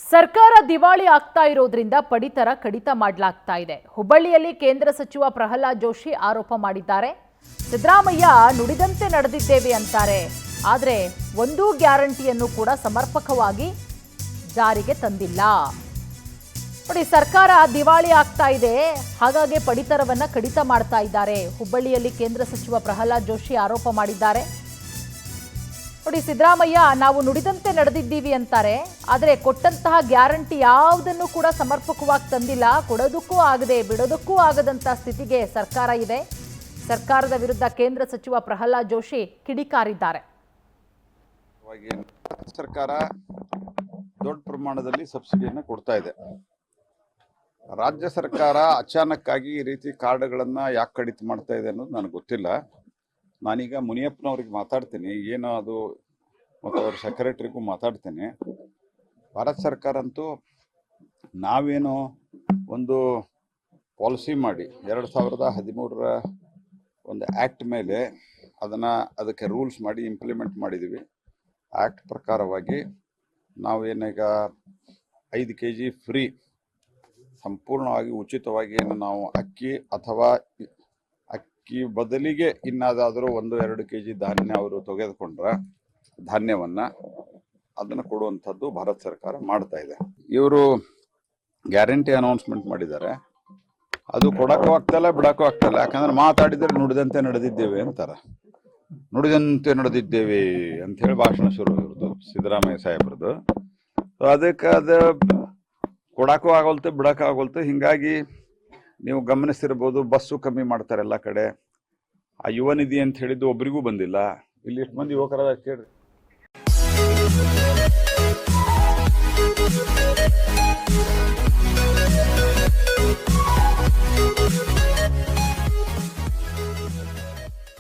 ಸರ್ಕಾರ ದಿವಾಳಿ ಆಗ್ತಾ ಇರೋದ್ರಿಂದ ಪಡಿತರ ಕಡಿತ ಮಾಡಲಾಗ್ತಾ ಇದೆ. ಹುಬ್ಬಳ್ಳಿಯಲ್ಲಿ ಕೇಂದ್ರ ಸಚಿವ ಪ್ರಹ್ಲಾದ್ ಜೋಶಿ ಆರೋಪ ಮಾಡಿದ್ದಾರೆ. ಸಿದ್ದರಾಮಯ್ಯ ನುಡಿದಂತೆ ನಡೆದಿದ್ದೇವೆ ಅಂತಾರೆ, ಆದರೆ ಒಂದೂ ಗ್ಯಾರಂಟಿಯನ್ನು ಕೂಡ ಸಮರ್ಪಕವಾಗಿ ಜಾರಿಗೆ ತಂದಿಲ್ಲ. ನೋಡಿ, ಸರ್ಕಾರ ದಿವಾಳಿ ಆಗ್ತಾ ಇದೆ, ಹಾಗಾಗಿ ಪಡಿತರವನ್ನ ಕಡಿತ ಮಾಡ್ತಾ ಇದ್ದಾರೆ. ಹುಬ್ಬಳ್ಳಿಯಲ್ಲಿ ಕೇಂದ್ರ ಸಚಿವ ಪ್ರಹ್ಲಾದ್ ಜೋಶಿ ಆರೋಪ ಮಾಡಿದ್ದಾರೆ. ನೋಡಿ, ಸಿದ್ದರಾಮಯ್ಯ ನಾವು ನುಡಿದಂತೆ ನಡೆದಿದ್ದೀವಿ ಅಂತಾರೆ, ಆದರೆ ಕೊಟ್ಟಂತಹ ಗ್ಯಾರಂಟಿ ಯಾವುದನ್ನು ಕೂಡ ಸಮರ್ಪಕವಾಗಿ ತಂದಿಲ್ಲ. ಕೊಡೋದಕ್ಕೂ ಆಗದೆ ಬಿಡೋದಕ್ಕೂ ಆಗದಂತ ಸ್ಥಿತಿಗೆ ಸರ್ಕಾರ ಇದೆ. ಸರ್ಕಾರದ ವಿರುದ್ಧ ಕೇಂದ್ರ ಸಚಿವ ಪ್ರಹ್ಲಾದ್ ಜೋಶಿ ಕಿಡಿಕಾರಿದ್ದಾರೆ. ಸರ್ಕಾರ ದೊಡ್ಡ ಪ್ರಮಾಣದಲ್ಲಿ ಸಬ್ಸಿಡಿಯನ್ನು ಕೊಡ್ತಾ ಇದೆ. ರಾಜ್ಯ ಸರ್ಕಾರ ಅಚಾನಕ್ಕಾಗಿ ಈ ರೀತಿ ಕಾರ್ಡ್ಗಳನ್ನು ಯಾಕೆ ಕಡಿತ ಮಾಡ್ತಾ ಇದೆ ಅನ್ನೋದು ನನಗೆ ಗೊತ್ತಿಲ್ಲ. ನಾನೀಗ ಮುನಿಯಪ್ಪನವ್ರಿಗೆ ಮಾತಾಡ್ತೀನಿ, ಏನೋ ಅದು ಮತ್ತು ಅವ್ರ ಸೆಕ್ರೆಟರಿಗೂ ಮಾತಾಡ್ತೀನಿ. ಭಾರತ ಸರ್ಕಾರ ಅಂತೂ ನಾವೇನು ಒಂದು ಪಾಲಿಸಿ ಮಾಡಿ 2013ರ ಒಂದು ಆ್ಯಕ್ಟ್ ಮೇಲೆ ಅದಕ್ಕೆ ರೂಲ್ಸ್ ಮಾಡಿ ಇಂಪ್ಲಿಮೆಂಟ್ ಮಾಡಿದ್ದೀವಿ. ಆ್ಯಕ್ಟ್ ಪ್ರಕಾರವಾಗಿ ನಾವೇನೀಗ 5 kg ಫ್ರೀ, ಸಂಪೂರ್ಣವಾಗಿ ಉಚಿತವಾಗಿ ಏನು ನಾವು ಅಕ್ಕಿ ಅಥವಾ ಅಕ್ಕಿ ಬದಲಿಗೆ ಇನ್ನಾದಾದರೂ 1-2 kg ಧಾನ್ಯ ಅವರು ತೆಗೆದುಕೊಂಡ್ರೆ ಧಾನ್ಯವನ್ನು ಅದನ್ನು ಕೊಡುವಂಥದ್ದು ಭಾರತ ಸರ್ಕಾರ ಮಾಡ್ತಾ ಇದೆ. ಇವರು ಗ್ಯಾರಂಟಿ ಅನೌನ್ಸ್ಮೆಂಟ್ ಮಾಡಿದ್ದಾರೆ, ಅದು ಕೊಡೋಕ್ಕೂ ಆಗ್ತಾಯಿಲ್ಲ ಬಿಡೋಕ್ಕೂ ಆಗ್ತಾಯಿಲ್ಲ. ಯಾಕಂದ್ರೆ ಮಾತಾಡಿದರೆ ನುಡಿದಂತೆ ನಡೆದಿದ್ದೇವೆ ಅಂತಾರೆ. ನುಡಿದಂತೆ ನಡೆದಿದ್ದೇವೆ ಅಂಥೇಳಿ ಭಾಷಣ ಶುರು ಇರೋದು ಸಿದ್ದರಾಮಯ್ಯ ಸಾಹೇಬ್ರದ್ದು. ಅದಕ್ಕೆ ಅದು ಕೊಡೋಕ್ಕೂ ಆಗೋಲ್ತು ಬಿಡೋಕ್ಕೂ ಆಗೋಲ್ತು. ಹೀಗಾಗಿ ನೀವು ಗಮನಿಸ್ತಿರ್ಬೋದು, ಬಸ್ಸು ಕಮ್ಮಿ ಮಾಡ್ತಾರೆ ಎಲ್ಲ ಕಡೆ. ಆ ಯುವ ನಿಧಿ ಅಂತ ಹೇಳಿದ್ದು ಒಬ್ರಿಗೂ ಬಂದಿಲ್ಲ. ಇಲ್ಲಿ ಎಷ್ಟು ಮಂದಿ ಯುವಕರ ಕೇಳಿ